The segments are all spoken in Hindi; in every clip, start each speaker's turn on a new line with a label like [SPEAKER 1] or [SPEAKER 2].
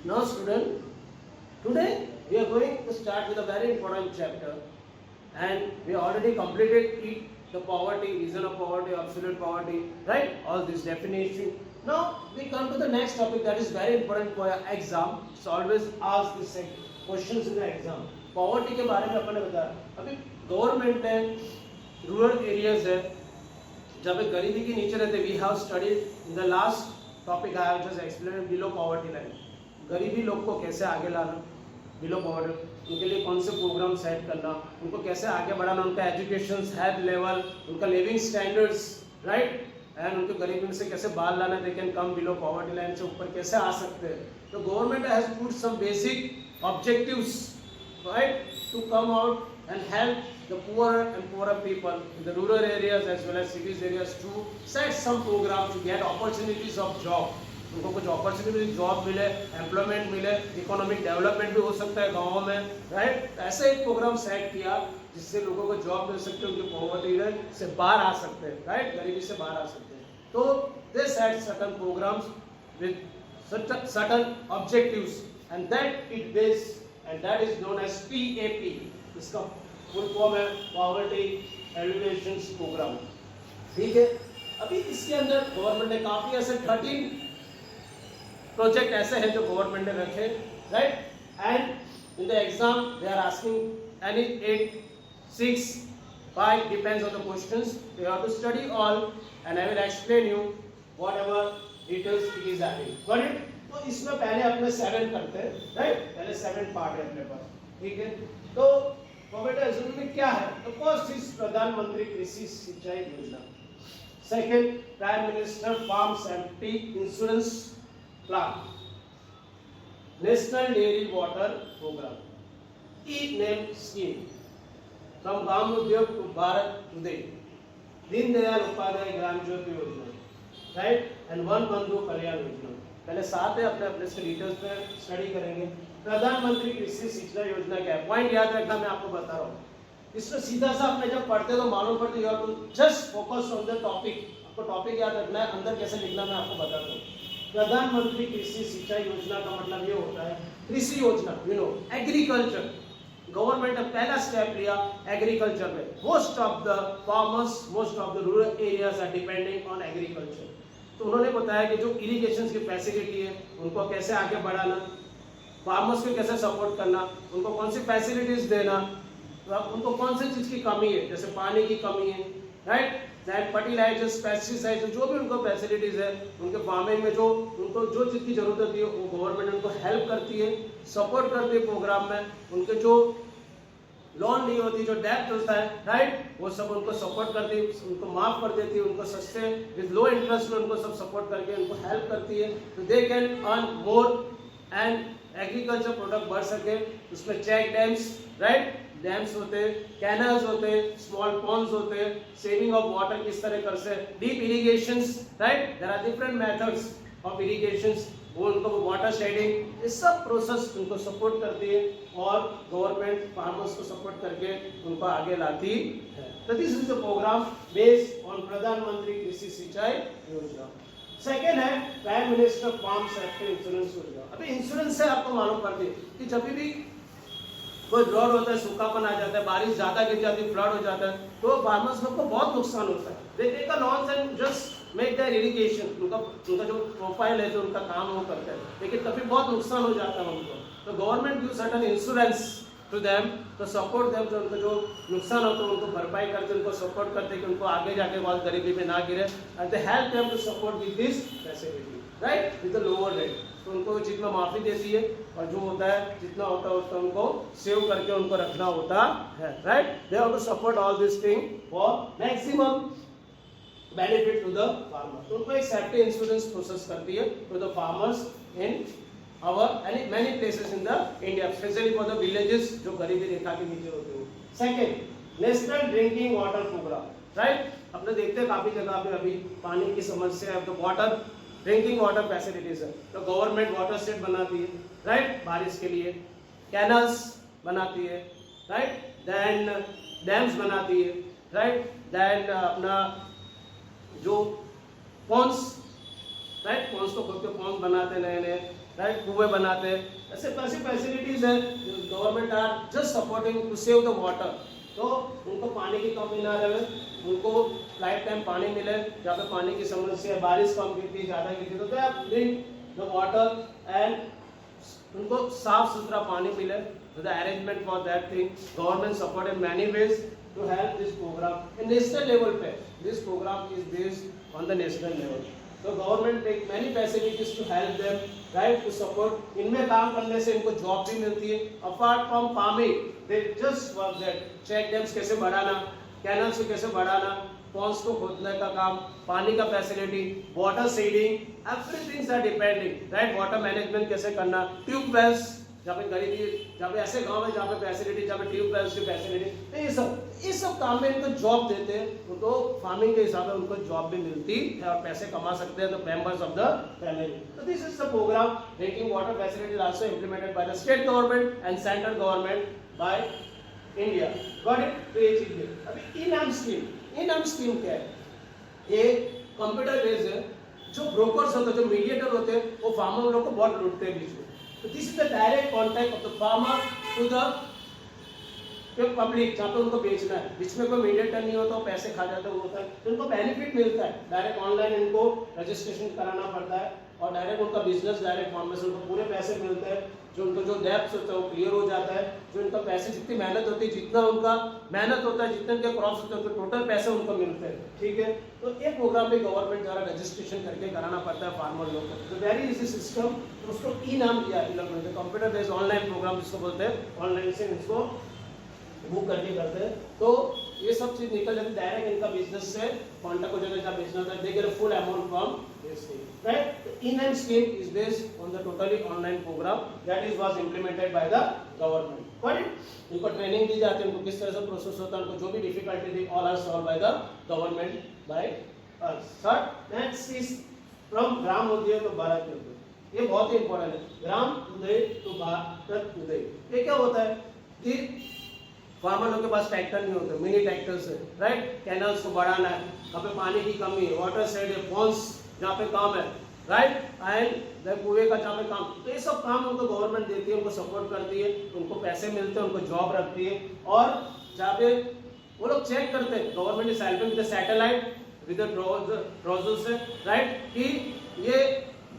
[SPEAKER 1] Now student, today we are going to start with a very important chapter, and we already completed it, the poverty, reason of poverty, absolute poverty, right? All this definition. Now we come to the next topic that is very important for your exam. It's always ask this questions in the exam. Poverty के बारे में अपन ने बताया. अभी गवर्नमेंट है, रूरल एरियाज है, जहाँ पे गरीबी के नीचे रहते. We have studied in the last topic I have just explain below poverty line. गरीबी लोग को कैसे आगे लाना, बिलो पॉवर्टी, उनके लिए कौन से प्रोग्राम सेट करना, उनको कैसे आगे बढ़ाना, उनका एजुकेशन हेल्थ लेवल, उनका लिविंग स्टैंडर्ड्स, राइट, एंड उनको गरीबी से कैसे बाहर लाना, they can come below poverty line से ऊपर कैसे आ सकते हैं. तो government has put some basic objectives, right, to come out and help the poorer and poorer people in the rural areas as well as cities areas to set some program to get opportunities of job. उनको कुछ अपॉर्चुनिटी जॉब मिले, एम्प्लॉयमेंट मिले, इकोनॉमिक डेवलपमेंट भी हो सकता है गाँव में, राइट. ऐसा एक प्रोग्राम सेट किया जिससे लोगों को जॉब मिल सकते हैं, उनकी पॉवर्टी से बाहर आ सकते हैं, राइट, गरीबी से बाहर आ सकते हैं. तो they set certain programs with certain objectives and that it base and that is known as PAP. इसका फुल फॉर्म है पॉवर्टी एलिमिनेशन प्रोग्राम. ठीक है. अभी इसके अंदर गवर्नमेंट ने काफी ऐसे 13 प्रोजेक्ट ऐसे हैं जो गवर्नमेंट ने रखे, right, and in the exam they are asking any 8, 6, 5 depends on the questions. You have to study all and I will explain you whatever details it is having. Got it. तो इसमें पहले अपने 7 करते हैं, राइट, पहले 7 पार्ट है अपने पास. ठीक है. तो पॉवर्टी एलिमिनेशन में क्या है? तो फर्स्ट इज प्रधानमंत्री Krishi Sinchai Yojana. Second, prime minister farm safety insurance plan. National dairy water program. E NAM scheme from Gram Udyog to Bharat today. Deendayal Upadhyaya Gram Jyoti Yojana, right, and one Bandhu Kalyan योजना. पहले 7 है, अपने अपने इसके डिटेल्स पे स्टडी करेंगे. प्रधानमंत्री कृषि सिंचाई योजना क्या है? पॉइंट याद रखना, मैं आपको बता रहा हूँ. इसमें सीधा सा आपने जब पढ़ते तो मालूम पड़ती है, तो just focus on the topic. आपको टॉपिक याद रखना है, अंदर कैसे लिखना मैं आपको बताता हूँ. प्रधानमंत्री कृषि सिंचाई योजना का मतलब ये होता है कृषि योजना, यू नो, एग्रीकल्चर. गवर्नमेंट ने पहला स्टेप लिया एग्रीकल्चर में. Most of the farmers, most of the rural areas are depending on agriculture. तो उन्होंने बताया कि जो इरिगेशन की फैसिलिटी है उनको कैसे आगे बढ़ाना, फार्मर्स को कैसे सपोर्ट करना, उनको कौन सी फैसिलिटीज देना, उनको कौन सी चीज की कमी है, जैसे पानी की कमी है, राइट, फर्टिलाइजर्स, पेस्टिसाइड्स, जो भी उनको फैसिलिटीज है उनके फार्मिंग में, जो उनको जो चीज की जरूरत होती है वो गवर्नमेंट उनको हेल्प करती है, सपोर्ट करती है प्रोग्राम में. उनके जो लोन नहीं होती, जो डेब्ट होता है, राइट, वो सब उनको सपोर्ट करती है, उनको माफ कर देती है, उनको सस्ते विद लो इंटरेस्ट में उनको सब सपोर्ट करके उनको हेल्प करती है. तो they can earn more and agriculture product बढ़ सके. उसमें चेक डैम्स, राइट, डैम्स होते, कैनल्स होते, स्मॉल पॉन्ड्स होते, सेविंग ऑफ वाटर किस तरह कर से, deep irrigations, right, there are different methods of irrigations, वो उनको वाटर शेडिंग, ये सब प्रोसेस उनको सपोर्ट करती है और गवर्नमेंट फार्मर्स को सपोर्ट करके उनको आगे लाती है. तो this is the program based on Pradhan Mantri Krishi Sinchai Yojana. Second है prime minister farm safety insurance Yojana. अभी इंश्योरेंस से आपको मालूम पड़ती है कि जब भी कोई ड्रॉट होता है, सूखापन आ जाता है, बारिश ज्यादा गिर जाती है, फ्लड हो जाता है, तो फार्मर्स लोग को बहुत नुकसान होता है. They take a loans and just make their irrigation. उनका जो प्रोफाइल है, जो उनका काम वो करते हैं, लेकिन कभी बहुत नुकसान हो जाता है उनको. तो government give certain insurance to them to support them, जो उनको जो नुकसान होता है उनको भरपाई करते, उनको सपोर्ट करते कि उनको आगे जाके बहुत गरीबी में ना गिरे. And they help them to support with this facility, right, with the lower rate. तो उनको जितना माफी देती है और जो होता है जितना होता है उसका उनको सेव करके उनको रखना होता है, right. They have to support all this thing for maximum benefit to the farmer. तो उनको एक सेफ्टी इंश्योरेंस प्रोसेस करती है to the farmers in our many places in the India, especially for the villages जो गरीबी रेखा के नीचे होते हो. Second, national drinking water program, right. अपने देखते हैं काफी जगह पे अभी पानी की समस्या है, तो वाटर ड्रिंकिंग वाटर फैसिलिटीज है, तो गवर्नमेंट वाटर सेट बनाती है, राइट, बारिश के लिए, कैनल्स बनाती है, राइट, देन डैम्स बनाती है, राइट, देन अपना जो पॉन्ड्स, राइट, पॉन्ड्स को खुद के पॉन्ड्स बनाते नए नए, राइट, कुएं बनाते हैं, ऐसे ऐसी फैसिलिटीज है government are just supporting to save the water. तो उनको पानी की कमी ना रहे, उनको लाइफ टाइम पानी मिले, जहाँ पे पानी की समस्या है, बारिश कम गिरती ज़्यादा गिरती तो they are drink the water and उनको साफ सुथरा पानी मिले। तो the arrangement for that thing government support in many ways to help this program national level पे। This program is based on the national level. तो government take many facilities to help them, right, to support. इनमें काम करने से इनको जॉब भी मिलती है। Apart from farming they just work that, check dams कैसे बढ़ाना, कैनल्स को कैसे बढ़ाना, पॉन्ड्स को खोदने का काम, पानी का facility, water seeding, everything are depending, right, water management कैसे करना, ट्यूबवेल्स, जहाँ पे गरीबी, जहाँ पे ऐसे गांव है जहाँ पे फैसिलिटी, जहाँ पे ट्यूबवेल्स की फैसिलिटी, तो ये सब काम में इनको जॉब देते हैं। तो फार्मिंग के हिसाब से उनको जॉब भी मिलती है और पैसे कमा सकते हैं, तो मेंबर्स ऑफ द फैमिली। तो this is the program drinking water facility also implemented by the state government and central government by India. Got it? तो ये चीज है। अभी इनाम स्कीम क्या है? ये कंप्यूटर बेस्ड है। जो ब्रोकर्स होते हैं, जो मीडिएटर होते हैं, वो फार्मर लोग को बहुत लूटते हैं बीच में। तो this is the direct contact of the farmer to the public, जहाँ पे उनको बेचना है। बीच में कोई मीडिएटर नहीं होता, पैसे खा जाता होता है, तो उनको बेनिफिट मिलता है। डायरेक्ट ऑनलाइन इनको रजिस्ट्रेशन कराना पड़ता है और डायरेक्ट उनका बिजनेस डायरेक्ट फार्म में से उनको पूरे पैसे मिलते हैं। जो उनको जो डेप्थ होता है वो क्लियर हो जाता है। जो उनका पैसे जितनी मेहनत होती है, जितना उनका मेहनत होता है, जितने उनके क्रॉप्स होते हैं, तो टोटल पैसे उनको मिलते हैं। ठीक है, तो एक प्रोग्राम भी गवर्नमेंट द्वारा रजिस्ट्रेशन करके कराना पड़ता है फार्मर लोग को। तो वेरी इजी सिस्टम, तो उसको ई नाम दिया इन लोगों ने, कंप्यूटर बेस्ड ऑनलाइन प्रोग्राम जिसको बोलते हैं, ऑनलाइन से इसको बुक करके करते हैं। तो ये सब चीज निकल जाती है, डायरेक्ट इनका बिजनेस से कॉन्टैक्ट हो जाता है, जहाँ बिजनेस है, they get a full amount from this thing, right. तो in scheme is based on the totally online program that is was implemented by the government. Got it? इनको ट्रेनिंग दी जाती है, उनको किस तरह से प्रोसेस होता है, उनको जो भी डिफिकल्टी थी, all are solve by the government by us. Third, next is from Gram Uday to Bharat Uday. ये बहुत ही इंपॉर्टेंट है, ग्राम उदय टू भारत उदय। ये क्या होता है कि फार्मर लोग के पास ट्रैक्टर नहीं होते, मिनी ट्रैक्टर्स है, राइट, कैनल्स को बढ़ाना है, वहाँ पे पानी की कमी है, वाटर साइड है, पॉन्ड्स जहाँ पे काम है, राइट, एंड कुएं का जहाँ पे काम, तो ये सब काम उनको गवर्नमेंट देती है, उनको सपोर्ट करती है, उनको पैसे मिलते हैं, उनको जॉब रखती है। और जहाँ पे वो लोग चेक करते हैं, government is helping with satellite with ट्रोजल से, राइट, कि ये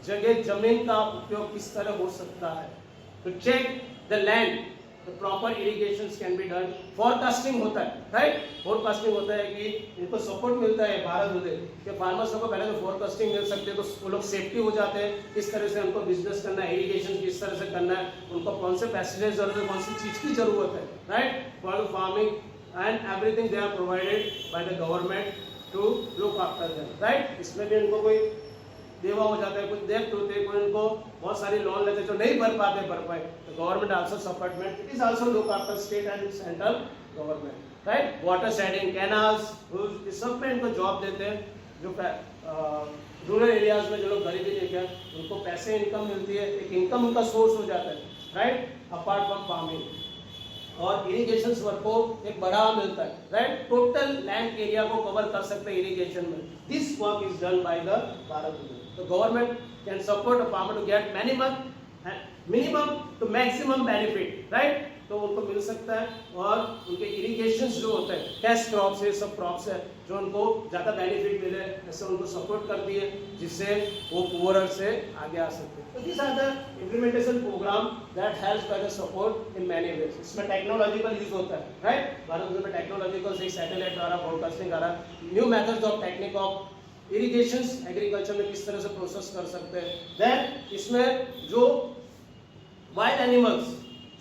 [SPEAKER 1] जगह जमीन का उपयोग किस तरह हो सकता है, तो check the land, the proper irrigations can be done, forecasting होता है, राइट, फोरकास्टिंग होता है कि इनको सपोर्ट मिलता है भारत उदय के फार्मर्स को पहले तो फोरकास्टिंग मिल सकते हैं, तो वो लोग सेफ्टी हो जाते हैं, किस तरह से उनको बिजनेस करना है, इरिगेशन किस तरह से करना है, उनको कौन से पैसेजेस जरूरत है, कौन सी चीज की जरूरत है, right, for farming and everything they are provided by the government to look after them, right. इसमें भी इनको कोई देवा हो जाता है, कुछ डेब्ट होते हैं, कोई उनको बहुत सारी लोन लेते हैं जो नहीं भर पाते भरपाई, तो गवर्नमेंट आल्सो सपोर्टमेंट, it is also look after state and central government, right. Water shedding, canals, इस सब में इनको जॉब देते हैं। जो रूरल एरियाज में जो लोग गरीबी देखे हैं, उनको पैसे इनकम मिलती है, एक इनकम उनका सोर्स हो जाता है, राइट, अपार्ट फ्रॉम फार्मिंग। और इरिगेशन वर्क को एक बढ़ावा मिलता है, राइट, टोटल लैंड एरिया को कवर कर सकते हैं इरिगेशन में। This work is done by the Bharat Uday. तो government can support a farmer to get minimum to maximum benefit, right, तो उनको मिल सकता है। और उनके इरिगेशंस जो होते हैं, कैश क्रॉप्स है, सब क्रॉप्स है, जो उनको ज़्यादा बेनिफिट मिले, ऐसे उनको सपोर्ट करती है, जिससे वो पुअरर से आगे आ सकते हैं। तो this are the implementation program that helps by the support in many ways. इसमें टेक्नोलॉजिकल यूज होता है, राइट, भारत में टेक्नोलॉजिकल से सैटेलाइट द्वारा ब्रॉडकास्टिंग आ रहा है, new methods of technique of irrigations agriculture में किस तरह से प्रोसेस कर सकते हैं। देन इसमें जो वाइल्ड एनिमल्स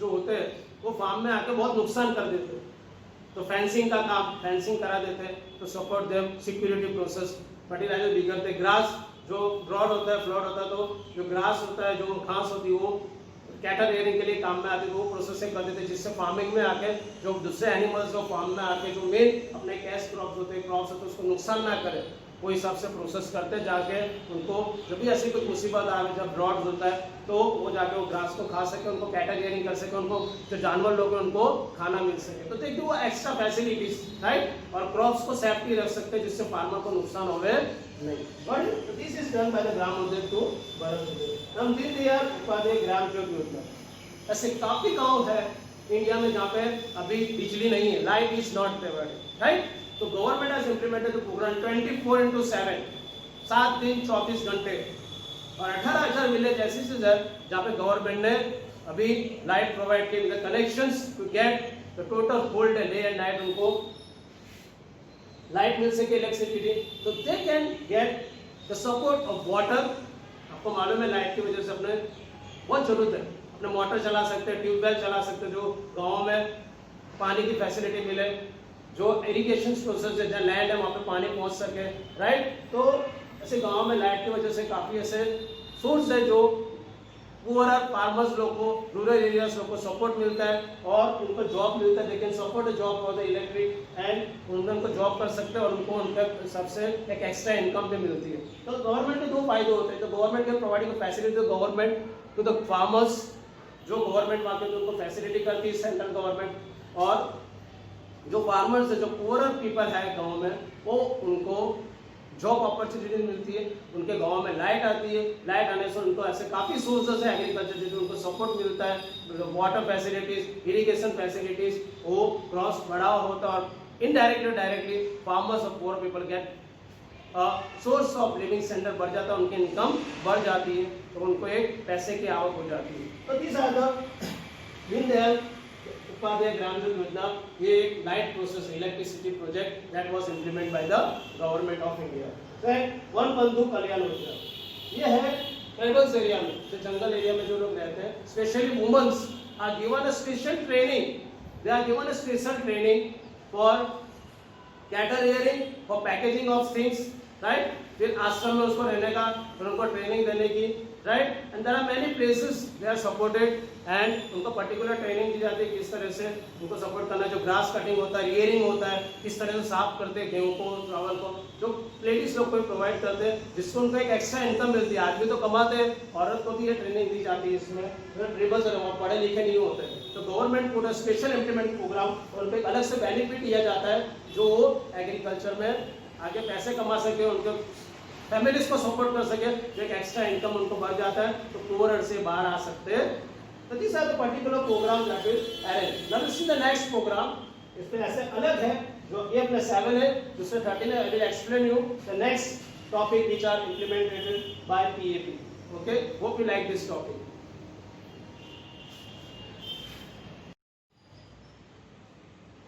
[SPEAKER 1] जो होते हैं वो फार्म में आकर बहुत नुकसान कर देते हैं, तो फेंसिंग का काम, फेंसिंग करा देते हैं, तो support them, security process, fertilizer बिगड़ते, ग्रास जो ड्रॉट होता है, फ्लड होता है, तो जो ग्रास होता है, जो घास होती है, वो कैटल एयरिंग के लिए काम में आती है, वो प्रोसेसिंग कर देते हैं, जिससे फार्मिंग में आके जो दूसरे एनिमल्स जो फार्म में आके जो मेन अपने कैश क्रॉप्स होते हैं, क्रॉप्स होते हैं, उसको नुकसान ना करे, वो हिसाब से प्रोसेस करते जाके उनको जब भी ऐसी कोई मुसीबत आए, जब ड्रॉट होता है, तो वो जाके वो ग्रास को खा सके, उनको कैटेगरिंग कर सके, उनको जो जानवर लोग हैं उनको खाना मिल सके। तो देखिए वो एक्स्ट्रा फैसिलिटीज, राइट, और क्रॉप्स को सेफ्टी रख सकते हैं, जिससे फार्मर को नुकसान होवे नहीं। But this is done by the Gram Uday to Bharat Uday. हम दीनदयाल उपाध्याय ग्राम ज्योति योजना, ऐसे काफी गांव है इंडिया में जहाँ पे अभी बिजली नहीं है, light is not provided, right. तो government has implemented the program 24/7, 7 दिन 24 घंटे, और 18,000 विलेज ऐसी चीज है जहाँ पे गवर्नमेंट ने अभी लाइट प्रोवाइड किए, connections to get the total whole day and night उनको लाइट मिल सके, इलेक्ट्रिसिटी, तो they can get the support of water. आपको मालूम है लाइट की वजह से अपने बहुत जरूरत है, अपने मोटर चला सकते हैं, ट्यूबवेल चला सकते हैं, जो गाँव में पानी की फैसिलिटी मिले, जो इरिगेशन प्रोसेस है, जहाँ लैंड है वहाँ पे पानी पहुँच सके, राइट। तो ऐसे गाँव में लाइट की वजह से काफ़ी ऐसे सोर्स है जो पुअर फार्मर्स लोग को, रूरल एरियाज लोग को सपोर्ट मिलता है और उनको जॉब मिलता है, लेकिन support job for the electric and उनको जॉब कर सकते हैं और उनको उनके सबसे एक एक्स्ट्रा इनकम भी मिलती है। तो गवर्नमेंट के दो फायदे होते हैं, तो गवर्नमेंट के providing facility to government to the farmers, जो गवर्नमेंट वहाँ पे उनको फैसिलिटी करती है सेंट्रल गवर्नमेंट, और जो फार्मर्स है, जो पुअर पीपल है गाँव में, वो उनको जॉब अपॉर्चुनिटी मिलती है, उनके गांव में लाइट आती है, लाइट आने से उनको ऐसे काफ़ी सोर्सेस है एग्रीकल्चर जिसमें उनको सपोर्ट मिलता है, वाटर फैसिलिटीज, इरिगेशन फैसिलिटीज, वो क्रॉस बढ़ावा होता है, और इनडायरेक्टली डायरेक्टली फार्मर्स और poor people get source of living centre बढ़ जाता है, उनकी इनकम बढ़ जाती है, तो उनको एक पैसे की आवक हो जाती है। तो this are the Deendayal Upadhyaya Gram Jyoti Yojana, ये एक light process electricity project that was implemented by the government of India. Then Van Bandhu Kalyan योजना, ये है ट्राइबल्स एरिया में, जो जंगल एरिया में जो लोग रहते हैं, specially womens are given a special training, they are given a special training for cattle rearing, for packaging of things, right. फिर आश्रम में उसको रहने का, फिर उनको ट्रेनिंग देने की, right. And there are many places they are supported and उनको पर्टिकुलर ट्रेनिंग दी जाती है किस तरह से उनको सपोर्ट करना, जो ग्रास कटिंग होता है, रियरिंग होता है, किस तरह से साफ करते हैं गेहूं को, चावल को, जो लेडीज लोग को प्रोवाइड करते हैं, जिसको उनको एक एक्स्ट्रा इनकम मिलती है। आदमी तो कमाते हैं, औरत को भी ये ट्रेनिंग दी जाती है, इसमें ट्रेबल्स पढ़े लिखे नहीं होते, तो गवर्नमेंट पूरा स्पेशल इम्प्लीमेंट प्रोग्राम और उनको एक अलग से बेनिफिट दिया जाता है, जो एग्रीकल्चर में आगे पैसे कमा सके, उनके फैमिलीज को सपोर्ट कर सके, जो एक एक्स्ट्रा इनकम उनको बढ़ जाता है, तो पुअर से बाहर आ सकते हैं। तो this are the particular program that will arrange. Now see the next program, इसमें ऐसे अलग है, जो A+7 है, दूसरे 13 है। I will explain you the next topic which are implemented by PAP। Okay, hope you like this topic.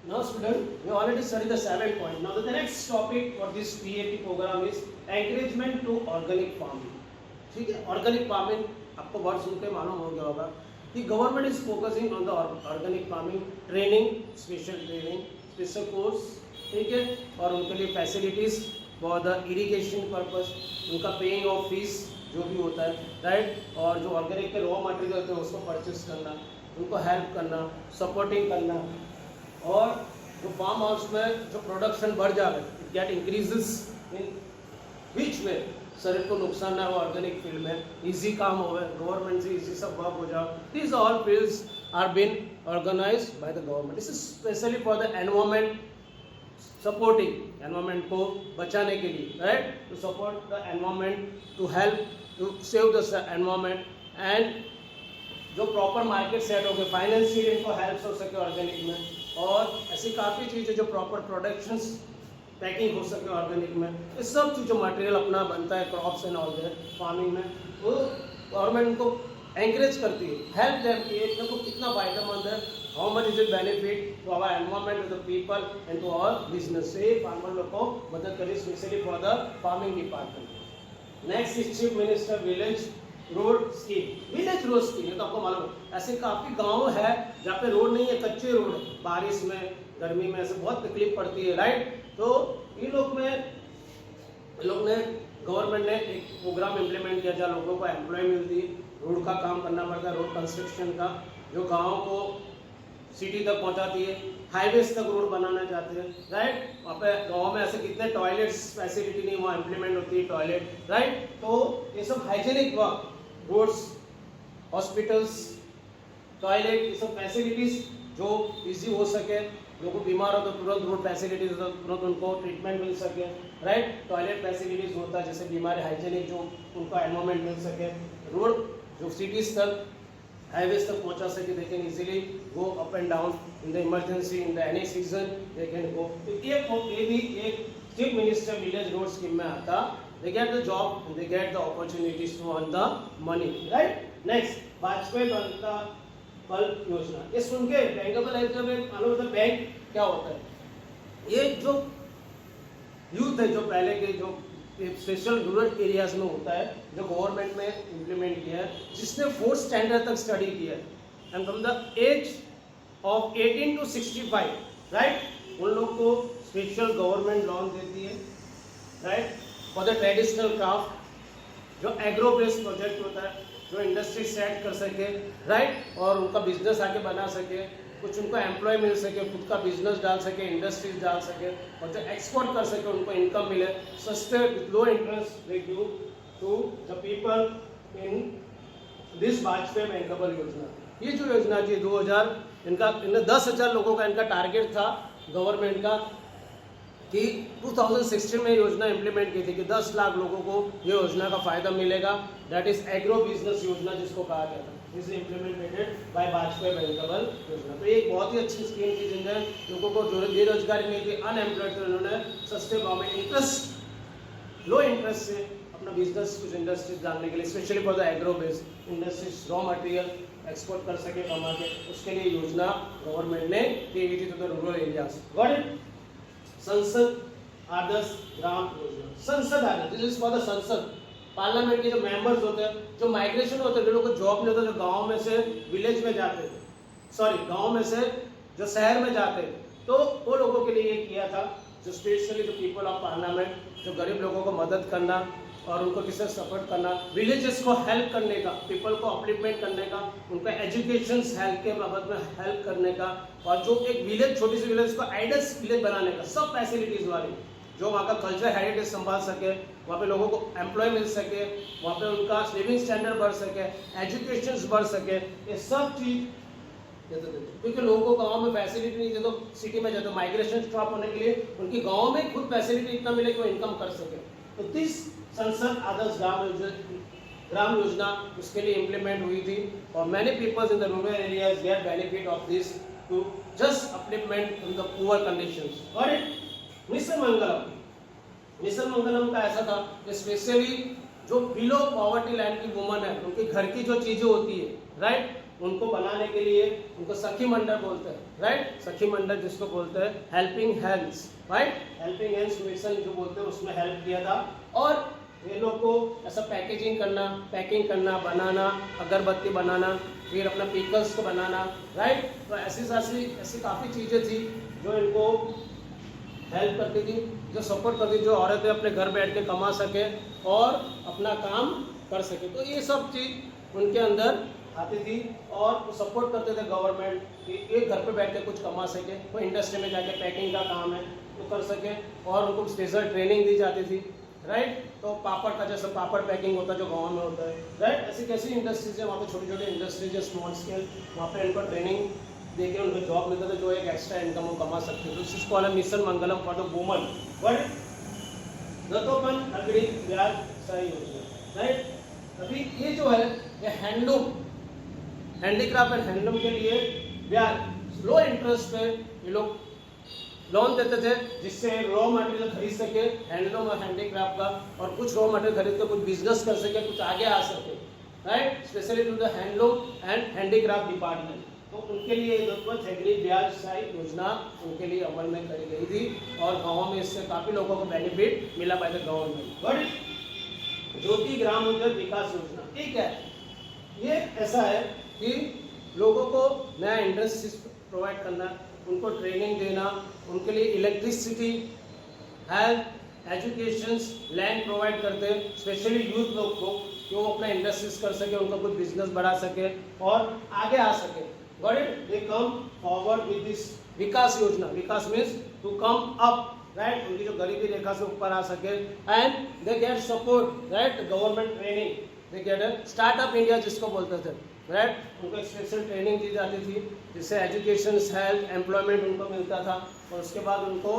[SPEAKER 1] Now student, we already studied the 7 point. Now the next topic for this PAP program is encouragement to organic farming. ठीक है, ऑर्गेनिक फार्मिंग आपको वर्ड सुन के मालूम हो गया होगा कि government is focusing on the organic farming training, special training, special course, ठीक है, और उनके लिए facilities for the irrigation purpose, उनका पेइंग ऑफ फीस जो भी होता है, राइट, और जो ऑर्गेनिक के रॉ मटेरियल होते हैं उसको परचेस करना, उनको हेल्प करना, सपोर्टिंग करना, और जो फार्म हाउस में जो प्रोडक्शन बढ़ जाए, इट गेट इंक्रीजेस इन विच वे, शरीर को नुकसान ना हो, ऑर्गेनिक फील्ड में इजी काम हो, गवर्नमेंट से इजी सब वर्क हो जाए। These all fields are been organized by the government. This is specially for the environment, supporting environment को बचाने के लिए, right, to support the environment, to help to save the environment, and जो प्रॉपर मार्केट सेट हो गए, फाइनेंशियल इनको हेल्प हो सके ऑर्गेनिक में, और ऐसी काफ़ी चीज़ें जो प्रॉपर प्रोडक्शंस पैकिंग हो सके ऑर्गेनिक में, ये सब चीज़ जो मटेरियल अपना बनता है crops and all that farming में, वो गवर्नमेंट उनको एंकरेज करती है, हेल्प देम कि देखो कितना फायदेमंद है, how much is it benefit to our environment, to the people and to our business. से फार्मर लोग को मदद करिए, specially for the farming department. Next is chief minister village road scheme. Village road scheme, ये तो आपको मालूम है, ऐसे काफ़ी गाँव है जहाँ पे रोड नहीं है, कच्चे रोड, बारिश में गर्मी में ऐसे बहुत तकलीफ पड़ती है, राइट। तो इन लोग ने गवर्नमेंट ने एक प्रोग्राम इम्प्लीमेंट किया जहाँ लोगों को एम्प्लॉय मिलती है, रोड का काम करना पड़ता है, रोड कंस्ट्रक्शन का, जो गाँव को सिटी तक पहुँचाती है, हाईवेज तक रोड बनाना चाहते हैं, राइट। वहाँ पे गाँव में ऐसे कितने टॉयलेट्स फैसिलिटी नहीं वहाँ इम्प्लीमेंट होती है, टॉयलेट, राइट। तो ये सब hygienic work, roads, hospitals, toilet, ये सब फैसिलिटीज जो इजी हो सके, लोगों को बीमार हो तो तुरंत रोड फैसिलिटीज हो तो तुरंत उनको ट्रीटमेंट मिल सके, राइट। टॉयलेट फैसिलिटीज होता है जैसे बीमारी हाइजीनिक जो उनको एनवायरमेंट मिल सके, रोड जो सिटीज तक हाईवेज तक पहुंचा सके, they can easily go up and down in the emergency in the any season they can go. तो ये भी एक chief minister village road scheme में आता, they get the job, they get the opportunities to earn the money, right. Next Vajpayee बनता बल्ब योजना, ये सुन के बैंकेबल एरिया में मालूम होता है बैंक क्या होता है। ये जो यूथ है जो पहले के जो स्पेशल रूरल एरियाज में होता है जो गवर्नमेंट में इम्प्लीमेंट किया है, जिसने 4th स्टैंडर्ड तक स्टडी किया है and from the age of 18 to 65, right, उन लोग को स्पेशल गवर्नमेंट लोन देती है, right, for the traditional craft, जो एग्रो बेस्ड प्रोजेक्ट होता है, जो इंडस्ट्री सेट कर सके, राइट, और उनका बिजनेस आगे बना सके, कुछ उनको एम्प्लॉय मिल सके, खुद का बिजनेस डाल सके, इंडस्ट्रीज डाल सके, और जो एक्सपोर्ट कर सके उनको इनकम मिले, सस्ते low interest they give to the people in this Vajpayee bankable Yojana. ये जो योजना जी 2000 इनका 10,000 लोगों का इनका टारगेट था गवर्नमेंट का कि 2016 में योजना इंप्लीमेंट की थी कि 10 लाख लोगों को ये योजना का फायदा मिलेगा, दैट इज एग्रो बिजनेस योजना जिसको कहा गया था, is implemented by Vajpayee bankable योजना। तो ये एक बहुत ही अच्छी स्कीम थी जिनमें लोगों को जो बेरोजगारी नहीं थी, अनएम्प्लॉयड थे, उन्होंने सस्ते भाव में इंटरेस्ट लो इंटरेस्ट से अपना बिजनेस कुछ इंडस्ट्रीज डालने के लिए, specially for the agro based industries, raw material export कर सके कमा के, उसके लिए योजना गवर्नमेंट ने दी हुई थी to the rural areas. Got it. Sansad Adarsh Gram Yojana, Sansad Adarsh, this is for the Sansad, parliament के जो मेंबर्स होते हैं, जो माइग्रेशन होते हैं, जो लोगों को जॉब नहीं होता, जो गांव में से विलेज में जाते थे, सॉरी गांव में से जो शहर में जाते थे, तो वो लोगों के लिए ये किया था, जो स्पेशली जो पीपल ऑफ पार्लियामेंट, जो गरीब लोगों को मदद करना और उनको किसी सपोर्ट करना, विलेजेस को हेल्प करने का, पीपल को अपलिफ्टमेंट करने का, उनका एजुकेशन हेल्थ के बाबत में हेल्प करने का, और जो एक विलेज छोटी सी विलेज को आइडल्स विलेज बनाने का, सब फैसिलिटीज वाली, जो वहाँ का कल्चर हेरिटेज संभाल सके, वहाँ पे लोगों को एम्प्लॉय मिल सके, वहाँ पे उनका लिविंग स्टैंडर्ड बढ़ सके, एजुकेशन बढ़ सके, ये सब चीज क्योंकि लोगों को गांव में फैसिलिटी नहीं थे तो सिटी में जाते, माइग्रेशन स्टॉप होने के लिए उनकी गांव में खुद फैसिलिटी इतना मिले कि वो इनकम कर सके। तो दिस संसद आदर्श ग्राम योजना उसके लिए इम्प्लीमेंट हुई थी, और many peoples in the rural areas get benefit of this to just upliftment in the poor conditions. और मिशन मंगलम, मिशन मंगलम का ऐसा था कि स्पेशली जो बिलो पॉवर्टी लाइन की वुमन है, उनके घर की जो चीजें होती है, राइट, उनको बनाने के लिए उनको सखी मंडल बोलते हैं, राइट, सखी मंडल जिसको बोलते हैं, helping hands, right, helping hands mission जो बोलते हैं, उसमें हेल्प किया था। और ये लोग को ऐसा पैकिंग करना, बनाना, अगरबत्ती बनाना, फिर अपना पिकल्स को बनाना, राइट, तो ऐसी काफ़ी चीज़ें थी जो इनको हेल्प करती थी, जो सपोर्ट करती थी, जो औरतें अपने घर बैठ के कमा सके और अपना काम कर सके। तो ये सब चीज़ उनके अंदर आती थी, और वो सपोर्ट करते थे गवर्नमेंट कि एक घर पे बैठ के कुछ कमा सके, वो इंडस्ट्री में जाके पैकिंग का काम है वो कर सके, और उनको स्पेशल ट्रेनिंग दी जाती थी, राइट। तो पापड़ का जैसे पापड़ पैकिंग होता है जो गाँव में होता है, राइट, ऐसी कैसी इंडस्ट्रीज है, वहाँ पे छोटी छोटी इंडस्ट्रीज है, स्मॉल स्केल, वहाँ पे इनको ट्रेनिंग देके उनको जॉब मिलता था, जो एक एक्स्ट्रा इनकम वो कमा सकते थे। तो इसको वाला mission Mangalam for the woman. But दत्तोपन अग्री ब्याज सही योजना, राइट। अभी ये जो है ये हैंडलूम, हैंडीक्राफ्ट एंड हैंडलूम के लिए ब्याज लो इंटरेस्ट पे ये लोग लोन देते थे, जिससे रॉ मटेरियल खरीद सके हैंडलूम और हैंडीक्राफ्ट का, और कुछ रॉ मटेरियल खरीद के कुछ बिजनेस कर सके, कुछ आगे आ सके, right, specially to the handloom and handicraft department. तो उनके लिए दत्तवत हेगड़ी ब्याज सहायता योजना उनके लिए अमल में करी गई थी, और गाँव में इससे काफ़ी लोगों को बेनिफिट मिला बाय द गवर्नमेंट। बट ज्योति ग्राम उद्योग विकास योजना, ठीक है, ये ऐसा है कि लोगों को नया इंडस्ट्री प्रोवाइड करना, उनको ट्रेनिंग देना, उनके लिए electricity, health, education, land provide करते हैं, स्पेशली यूथ लोग को, कि वो अपना इंडस्ट्रीज कर सके, उनका कुछ बिजनेस बढ़ा सके और आगे आ सके। Got it? They come forward with this विकास योजना। विकास means to come up, right? उनकी जो गरीबी रेखा से ऊपर आ सके, and they get support, right? Government training, they get a startup India जिसको बोलते थे, राइट, उनको एक स्पेशल ट्रेनिंग दी जाती थी जिससे एजुकेशन, हेल्थ, एम्प्लॉयमेंट उनको मिलता था और उसके बाद उनको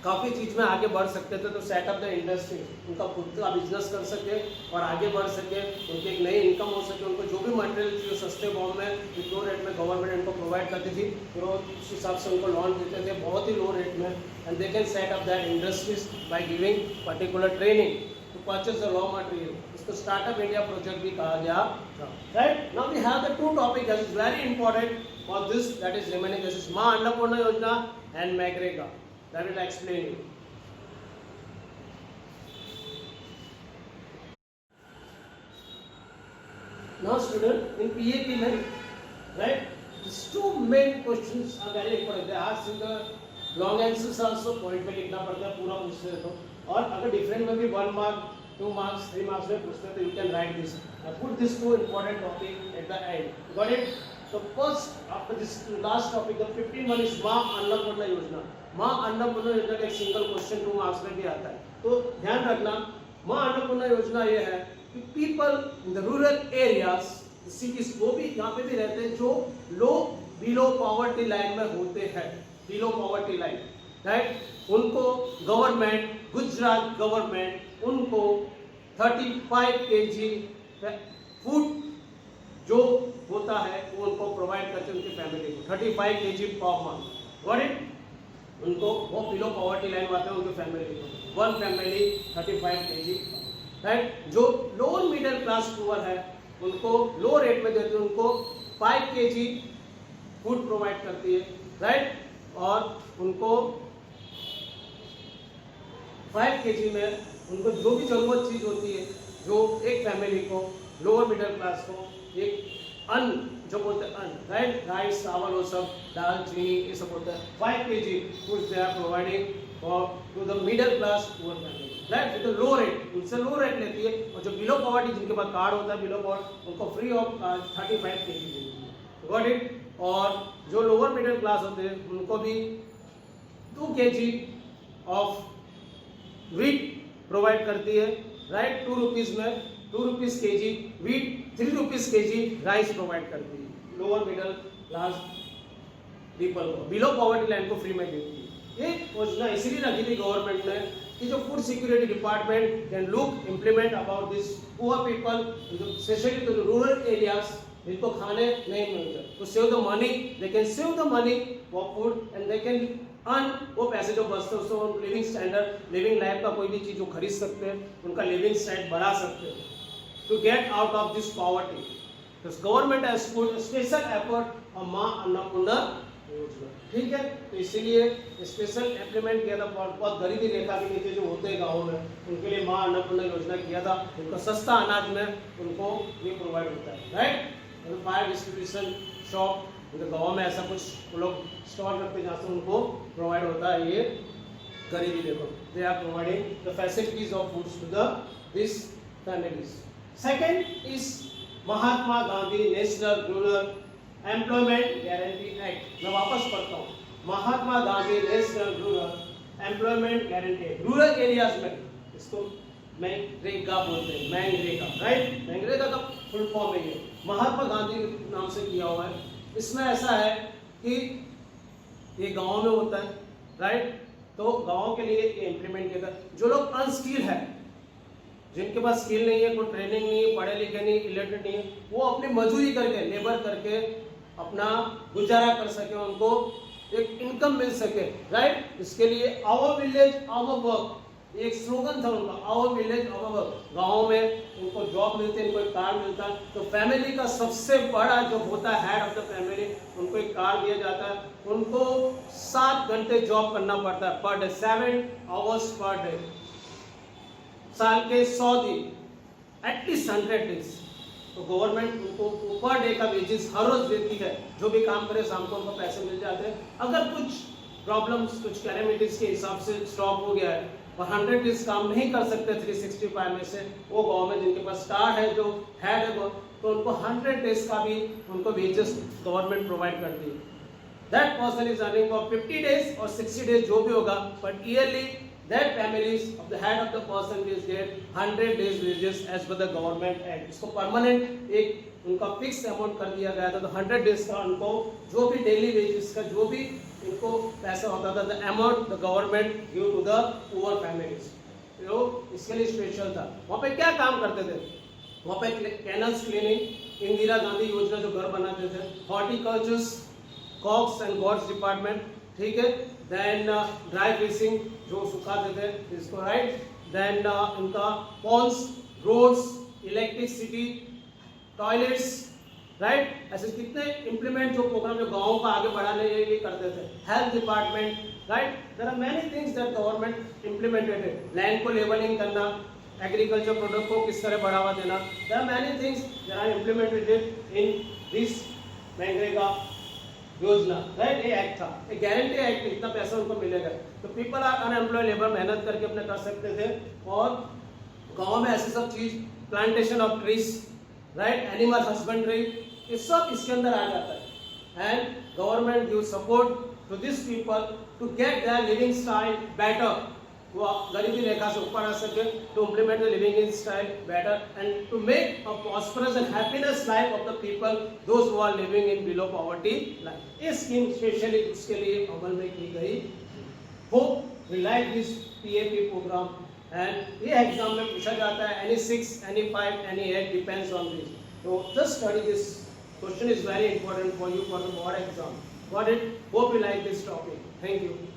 [SPEAKER 1] काफ़ी चीज़ में आगे बढ़ सकते थे। तो सेटअप द इंडस्ट्री, उनका खुद का बिजनेस कर सके और आगे बढ़ सके, उनकी एक नई इनकम हो सके, उनको जो भी मटेरियल जो सस्ते भाव में लो रेट में गवर्नमेंट उनको प्रोवाइड करती थी, फिर वो उस हिसाब से उनको लोन देते थे बहुत ही लो रेट में, and they can set up that industries by giving particular training to purchase the raw material. इसको स्टार्टअप इंडिया प्रोजेक्ट भी कहा गया था। Right, now we have the two topic that is very important for this, that is remaining, this is Maa Annapurna Yojana and मैग्रेगा, that will explain you. Now student, in PAP में, right, these two main questions are very important. They ask in the long answers also, point पे लिखना पड़ता है, पूरा पूछते हैं तो, और अगर different में भी 1 mark, 2 marks, 3 marks में पूछते हैं तो you can write this. I put these two important topic at the end. Got it? So first, after this last topic, the 15 one is मां अन्नपूर्णा योजना. मां अन्नपूर्णा योजना का एक सिंगल क्वेश्चन 2 मार्क्स में भी आता है, तो ध्यान रखना। मां अन्नपूर्णा योजना ये है कि people in the rural areas, cities, वो भी यहाँ पे भी रहते हैं जो लो बिलो पॉवर्टी लाइन में होते हैं, बिलो पॉवर्टी लाइन, राइट, उनको गवर्नमेंट, गुजरात गवर्नमेंट उनको 35 kg फूड जो होता है वो उनको प्रोवाइड करते हैं उनकी फैमिली को, 35 kg per month. Got it? उनको वो बिलो पॉवर्टी लाइन आते हैं उनकी फैमिली को, 1 फैमिली 35 kg, राइट। जो लोअर मिडिल क्लास पुअर है उनको लो रेट में देते हैं, उनको 5 kg फूड प्रोवाइड करती है, राइट, और उनको 5 kg में उनको जो भी जरूरत चीज होती है, जो एक फैमिली को, लोअर मिडिल क्लास को, एक अन्न जो बोलते हैं अन्न, राइट, राइस, चावल, वो सब, दाल, चीनी, ये सब होता है, 5 kg food they are providing for to the middle class poor family, right, with low rate, उनसे लो रेट लेती है, और जो बिलो पॉवर्टी जिनके पास कार्ड होता है बिलो पॉवर्टी, उनको फ्री ऑफ 35 kg देती है। Got it? और जो लोअर मिडिल क्लास होते हैं उनको भी 2 kg ऑफ वीट प्रोवाइड करती है, राइट, 2 रुपीज में, 2 rupees kg wheat, 3 rupees kg rice provide करती है लोअर मिडिल क्लास पीपल को, बिलो पॉवर्टी लाइन को फ्री में देती है। ये योजना इसलिए रखी थी गवर्नमेंट ने कि जो food security department can look implement about this poor people, specially to the rural areas जिनको खाने नहीं मिलते, तो save the money, they can save the money for food and they can earn, वो पैसे जो बचते हैं उसको लिविंग स्टैंडर्ड, लिविंग लाइफ का कोई भी चीज जो खरीद सकते हैं, उनका लिविंग स्टैंडर्ड बढ़ा सकते हैं, to get out of this poverty. तो government has put special effort on Maa Annapurna योजना, ठीक है, तो इसीलिए स्पेशल इम्प्लीमेंट किया था, बहुत गरीबी रेखा के नीचे जो होते हैं गाँव में, उनके लिए मां अन्नपूर्णा योजना किया था, उनको सस्ता अनाज में उनको ये प्रोवाइड होता है, राइट। फायर डिस्ट्रीब्यूशन शॉप गाँव में ऐसा कुछ लोग स्टॉल रखते हैं जहाँ से उनको प्रोवाइड होता है ये गरीबी देखो, they are providing the facilities of foods to the this families. Second is Mahatma Gandhi national rural employment guarantee act. मैं वापस पढ़ता हूँ, Mahatma Gandhi national rural employment guarantee act, rural areas में इसको मैंगरेगा बोलते हैं, मैंगरेगा, राइट, मैंगरेगा का फुल फॉर्म है ये, महात्मा गांधी नाम से किया हुआ है। इसमें ऐसा है कि ये गांव में होता है, राइट, तो गांव के लिए ये इम्प्लीमेंट किया था। जो लोग अनस्किल्ड है, जिनके पास स्किल नहीं है, कोई ट्रेनिंग नहीं है, पढ़े लिखे नहीं, इलिटरेट नहीं है, वो अपनी मजदूरी करके, लेबर करके अपना गुजारा कर सके, उनको एक इनकम मिल सके, राइट। इसके लिए आवर विलेज आवर वर्क एक स्लोगन था उनका, आवर विलेज आवर वर्क। गाँव में उनको जॉब मिलती है, उनको एक कार मिलता है, तो फैमिली का सबसे बड़ा जो होता है हेड ऑफ द फैमिली, उनको एक कार दिया जाता है, उनको 7 घंटे जॉब करना पड़ता है per day, 7 hours per day, साल के 100 दिन, एटलीस्ट 100 डेज। तो गवर्नमेंट उनको पर डे का वेजेस हर रोज देती है, जो भी काम करे शाम को उनको पैसे मिल जाते हैं। अगर कुछ प्रॉब्लम्स, कुछ कैलेमिटीज के हिसाब से स्टॉप हो गया है और 100 डेज काम नहीं कर सकते 365 में से, वो गाँव में जिनके पास स्टार है, जो हेड है, तो उनको 100 डेज का भी उनको वेजेस गवर्नमेंट प्रोवाइड करती है। That person is earning for 50 days और 60 डेज जो भी होगा, but yearly that families of the head of the person will get 100 days wages as per the government act। इसको परमानेंट एक उनका फिक्स अमाउंट कर दिया गया था। तो 100 डेज का उनको जो भी डेली वेजेस का जो भी इनको पैसा होता था, the amount the government give to the poor families, जो इसके लिए स्पेशल था। वहाँ पे क्या काम करते थे? वहाँ पे कैनल्स क्लीनिंग, इंदिरा गांधी योजना जो घर बनाते थे, horticultures, cocks and gods department, ठीक है, देन ड्राई फिशिंग जो सुखाते थे इसको, राइट, देन इनका ponds, roads, electricity, toilets, right, ऐसे कितने इंप्लीमेंट जो प्रोग्राम जो गाँव का आगे बढ़ाने के लिए करते थे। Health department, right, there are many things that government implemented है। लैंड को लेवलिंग करना, एग्रीकल्चर प्रोडक्ट को किस तरह बढ़ावा देना, there are many things that are implemented in this MNREGA Yojana, right. ये एक्ट था, एक गारंटी एक्ट, इतना पैसा उनको मिलेगा। तो पीपल आर अनएम्प्लॉय लेबर मेहनत करके अपने कर सकते थे। और गांव में ऐसे सब चीज, plantation of trees, right, animal husbandry, ये सब इसके अंदर आ जाता है। And government give support to this people to get their living style better, वो गरीबी रेखा से ऊपर आ सके, to implement the living in style better and to make a prosperous and happiness life of the people those who are living in below poverty line. ये स्कीम स्पेशली उसके लिए अमल में की गई। Hope we like this PAP program. And ये एग्जाम में पूछा जाता है, any 6, any 5, any 8, depends on this. So just study this. Question is very important for you for the board exam. Got it? Hope you like this topic. Thank you.